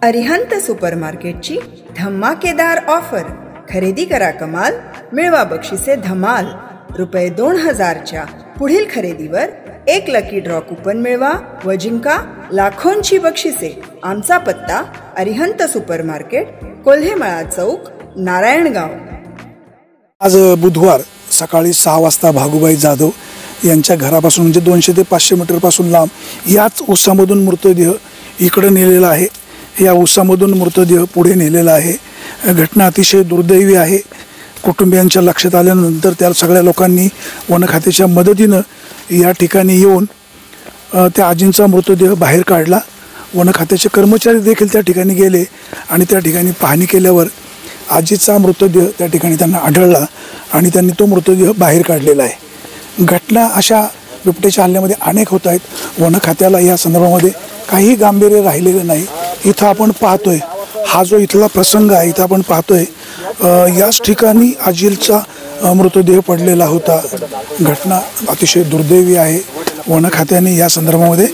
अरिहंत सुपरमार्केटची धमाकेदार ऑफर. खरेदी करा कमाल, मिळवा बक्षिसे धमाल. ₹2000च्या पुढील खरेदीवर 1 लकी ड्रॉ कुपन मिळवा व जिंका लाखोंची बक्षिसे. आमचा पत्ता अरिहंत सुपरमार्केट, कोल्हेमळा चौक, नारायणगाव. आज बुधवार सकाळी 6 वाजता भागूबाई जाधव यांच्या घरापासून म्हणजे 200 ते 500 मीटरपासून लांब याच ऊसामधून मृतदेह इकडे नेलेला आहे. या ऊसामधून मृतदेह पुढे नेलेला आहे. घटना अतिशय दुर्दैवी आहे. कुटुंबियांच्या लक्षात आल्यानंतर त्या सगळ्या लोकांनी वन खात्याच्या मदतीनं या ठिकाणी येऊन त्या आजींचा मृतदेह बाहेर काढला. वन खात्याचे कर्मचारी देखील त्या ठिकाणी गेले आणि त्या ठिकाणी पाहणी केल्यावर आजीचा मृतदेह त्या ठिकाणी त्यांना आढळला आणि त्यांनी तो मृतदेह बाहेर काढलेला आहे. घटना अशा बिबट्याच्या हल्ल्यामध्ये अनेक होत आहेत. वन खात्याला या संदर्भामध्ये काही गांभीर्य राहिलेलं नाही. इथं आपण पाहतोय हा जो इथला प्रसंग आहे, इथं आपण पाहतोय याच ठिकाणी आजीचा मृतदेह पडलेला होता. घटना अतिशय दुर्दैवी आहे. वन खात्याने या संदर्भामध्ये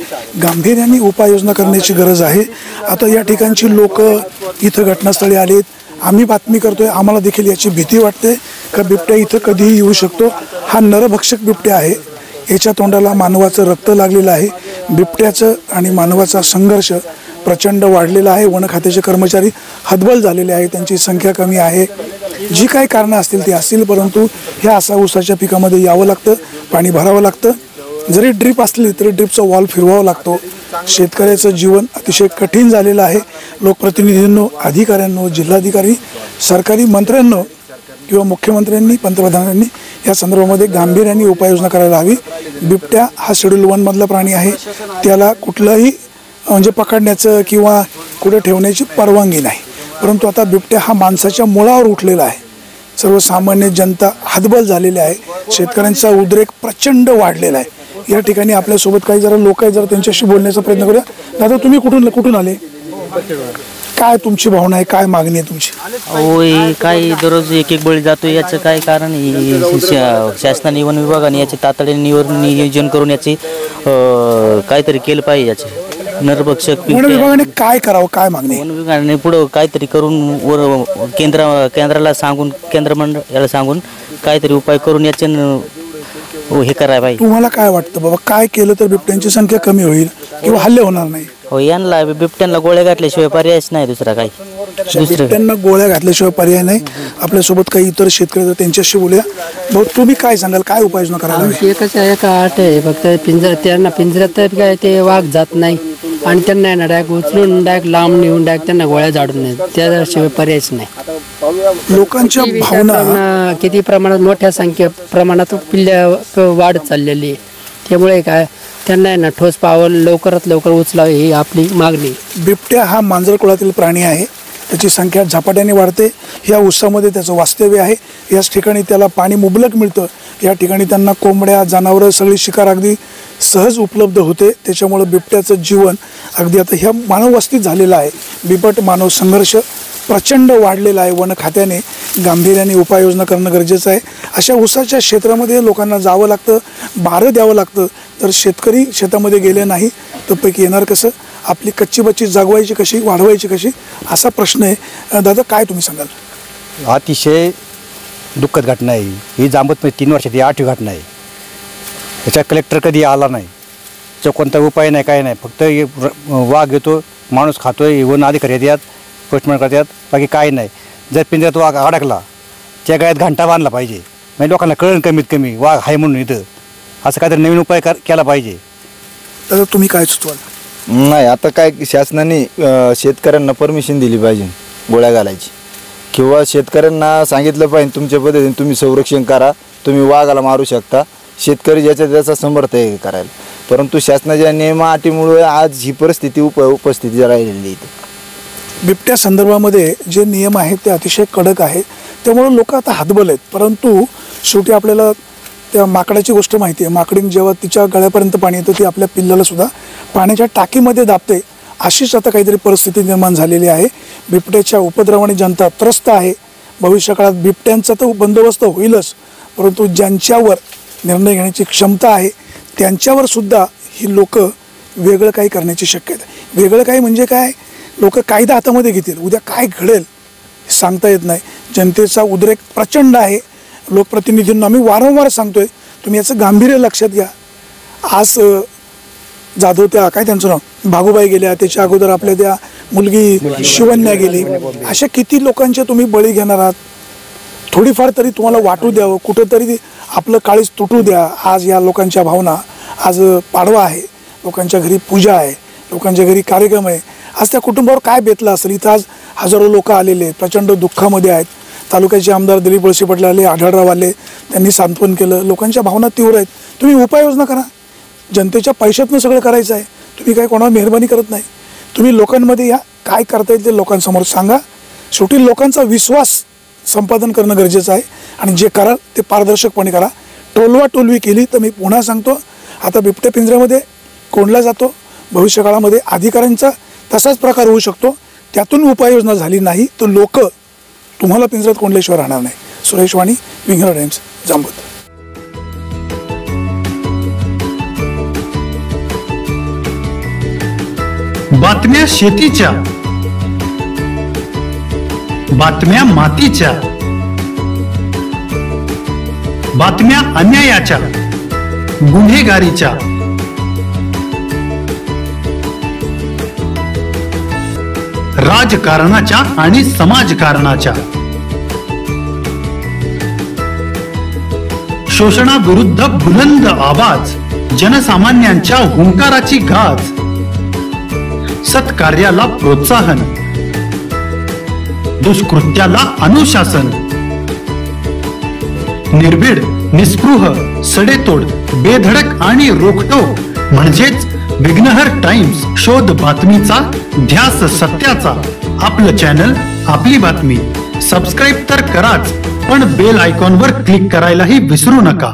गांभीर्याने उपाययोजना करण्याची गरज आहे. आता या ठिकाणची लोक इथं घटनास्थळी आलेत. आम्ही बातमी करतोय, आम्हाला देखील याची भीती वाटते का बिबट्या इथं कधीही येऊ शकतो. हा नरभक्षक बिबट्या आहे. याच्या तोंडाला मानवाचं रक्त लागलेलं आहे. बिबट्याचं आणि मानवाचा संघर्ष प्रचंड वाढलेला आहे. वन खात्याचे कर्मचारी हतबल झालेले आहे. त्यांची संख्या कमी आहे. जी काही कारणं असतील ती असतील, परंतु ह्या असा ऊसाच्या पिकामध्ये यावं लागतं, पाणी भरावं लागतं. जरी ड्रीप असली तरी ड्रीपचा वॉल फिरवावा लागतो. शेतकऱ्याचं जीवन अतिशय कठीण झालेलं आहे. लोकप्रतिनिधींनो, अधिकाऱ्यांनो, जिल्हाधिकारी, सरकारी मंत्र्यांनो किंवा मुख्यमंत्र्यांनी, पंतप्रधानांनी या संदर्भामध्ये गांभीर्याने उपाययोजना करायला हवी. बिबट्या हा शेड्यूल 1 मधला प्राणी आहे. त्याला कुठलंही म्हणजे पकडण्याचं किंवा कुठे ठेवण्याची परवानगी नाही. परंतु आता बिबट्या हा माणसाच्या मुळावर उठलेला आहे. सर्वसामान्य जनता हतबल झालेली आहे. शेतकऱ्यांचा उद्रेक प्रचंड वाढलेला आहे. या ठिकाणी आपल्यासोबत काही जरा लोक आहेत, जरा त्यांच्याशी बोलण्याचा प्रयत्न करूया. दादा, तुम्ही कुठून आले? काय तुमची भावना आहे, काय मागणी आहे तुमची? काही दररोज एक बळी जातो, याचं काय कारण? शासनाने, वन विभागाने याचे तातडीने नियोजन करून याचे काहीतरी केलं पाहिजे. याचे नरभक्षक वन विभागाने काय करावं, काय मागणी? वन विभागाने पुढं काहीतरी करून केंद्राला सांगून, केंद्र मंडळाला सांगून काहीतरी उपाय करून याचे हे करायला पाहिजे. तुम्हाला काय वाटतं बाबा, काय केलं तर बिबट्यांची संख्या कमी होईल किंवा हल्ले होणार नाही? हो, यांना बिबट्यांना गोळ्या घातल्याशिवाय पर्यायच नाही दुसरा काही. बिबट्यांना गोळ्या घातल्याशिवाय पर्याय नाही. आपल्यासोबत काही इतर शेतकरी तर त्यांच्याशी बोलूया. भाऊ, तुम्ही काय सांगाल, काय उपाययोजना करायला? एक आठ आहे फक्त. त्यांना पिंजऱ्यात तर काय ते वाघ जात नाही आणि त्यांना ना डायरेक्ट उचलून डायरेक्ट लांब नेऊन डायरेक्ट त्यांना गोळ्या झाडून नाही, त्याशिवाय पर्यायच नाही. लोकांच्या भावना किती प्रमाणात, मोठ्या प्रमाणात पिल्ल्या वाढत चाललेली आहे. त्यामुळे काय त्यांना ना ठोस पावल लवकरात लवकर उचलावे ही आपली मागणी. बिबट्या हा मांजर कुळातील प्राणी आहे. त्याची संख्या झपाट्याने वाढते. ह्या ऊसामध्ये त्याचं वास्तव्य आहे. याच ठिकाणी त्याला पाणी मुबलक मिळतं. या ठिकाणी त्यांना कोंबड्या, जनावरं, सगळी शिकार अगदी सहज उपलब्ध होते. त्याच्यामुळं बिबट्याचं जीवन अगदी आता ह्या मानव वस्तीत झालेलं आहे. बिबट मानव संघर्ष प्रचंड वाढलेला आहे. वन खात्याने गांभीर्याने उपाययोजना करणं गरजेचं आहे. अशा ऊसाच्या क्षेत्रामध्ये लोकांना जावं लागतं, बारं द्यावं लागतं. तर शेतकरी शेतामध्ये गेले नाही तर पैकी येणार कसं? आपली कच्ची बच्ची जागवायची कशी, वाढवायची कशी, असा प्रश्न आहे. दादा, काय तुम्ही सांगाल? अतिशय दुःखद घटना आहे ही. जांबूत 3 वर्षात 8वी घटना आहे. त्याच्या कलेक्टर कधी आला नाही. त्याचा कोणता उपाय नाही, काय नाही. फक्त वाघ येतो, माणूस खातोय, वन अधिकारी येतात, पोस्टमॉर्टम करतात, बाकी काय नाही. जर पिंजऱ्यात वाघ अडकला, त्या गळ्यात घंटा बांधला पाहिजे. म्हणजे लोकांना कळण कमीत कमी वाघ आहे म्हणून इथं. असं काहीतरी नवीन उपाय केला पाहिजे. दादा, तुम्ही काय सुचवाल? नाही, आता काय शेतकऱ्यांनी शेतकऱ्यांना परमिशन दिली पाहिजे गोळ्या घालायची, किंवा शेतकऱ्यांना सांगितलं पाहिजे तुमच्या पद्धतीने तुम्ही संरक्षण करा, तुम्ही वाघाला मारू शकता. शेतकरी ज्याच्या त्याचा समर्थ आहे करायला. परंतु शासनाच्या नियम अटीमुळे आज ही परिस्थिती उपस्थिती राहिलेली इथे. बिबट्या संदर्भामध्ये जे नियम आहेत ते अतिशय कडक आहेत. त्यामुळे लोक आता हतबल आहेत. परंतु शेवटी आपल्याला त्या माकडाची गोष्ट माहिती आहे. माकडी जेव्हा तिच्या गळ्यापर्यंत पाणी येतं ती आपल्या पिल्लाला सुद्धा पाण्याच्या टाकीमध्ये दाबते. अशीच आता काहीतरी परिस्थिती निर्माण झालेली आहे. बिबट्याच्या उपद्रवाने जनता त्रस्त आहे. भविष्यकाळात बिबट्यांचा तर बंदोबस्त होईलच, परंतु ज्यांच्यावर निर्णय घेण्याची क्षमता आहे त्यांच्यावर सुद्धा ही लोक वेगळं काही करण्याची शक्यता आहे. वेगळं काही म्हणजे काय, लोक कायदा हातामध्ये घेतील. उद्या काय घडेल सांगता येत नाही. जनतेचा उद्रेक प्रचंड आहे. लोकप्रतिनिधींना आम्ही वारंवार सांगतोय, तुम्ही याचं गांभीर्य लक्षात घ्या. आज जाधव त्या काय त्यांचं नाव भागूबाई गेल्या, त्याच्या अगोदर आपल्या त्या मुलगी शिवन्या गेली. अशा किती लोकांचे तुम्ही बळी घेणार आहात? थोडीफार तरी तुम्हाला वाटू द्यावं, कुठंतरी आपलं काळीज तुटू द्या. आज या लोकांच्या भावना, आज पाडवा आहे, लोकांच्या घरी पूजा आहे, लोकांच्या घरी कार्यक्रम आहे. आज त्या कुटुंबावर काय बेतलं असेल? इथं आज हजारो लोक आलेले आहेत, प्रचंड दुःखामध्ये आहेत. तालुक्याचे आमदार दिलीप वळसे पाटील आले, आढळराव आले, त्यांनी सांत्वन केलं. लोकांच्या भावना तीव्र आहेत. तुम्ही उपाययोजना करा. जनतेच्या पैशातनं सगळं करायचं आहे. तुम्ही काय कोणावर मेहरबानी करत नाही. तुम्ही लोकांमध्ये या, काय करता येईल ते लोकांसमोर सांगा. शेवटी लोकांचा विश्वास संपादन करणं गरजेचं आहे आणि जे कराल ते पारदर्शकपणे करा. टोलवा टोलवी केली तर मी पुन्हा सांगतो, आता बिबट्या पिंजऱ्यामध्ये कोंडला जातो. भविष्यकाळामध्ये अधिकाऱ्यांचा तसाच प्रकार होऊ शकतो. त्यातून उपाययोजना झाली नाही तर लोक तुम्हाला पिंजऱ्यात कोंडल्याशिवाय राहणार नाही. सुरेश वाणी, विंगरा टाइम्स, जांबूत. बातम्या शेतीच्या, बातम्या मातीच्या, बातम्या अन्यायाच्या, गुन्हेगारीच्या, राजकारणाच्या आणि समाजकारणाच्या, शोषणाविरुद्ध बुलंद आवाज, जनसामान्यांच्या हुंकाराची गाज, सत्कार्याला प्रोत्साहन, दुष्कृत्याला अनुशासन, निर्भीड, निस्पृह, सडेतोड, बेधडक आणि रोखटोक म्हणजेच विघ्नहर टाइम्स. शोध बातमीचा, ध्यास सत्याचा. आपलं चॅनल, आपली बातमी. सबस्क्राईब तर कराच, पण बेल आयकॉनवर क्लिक करायलाही विसरू नका.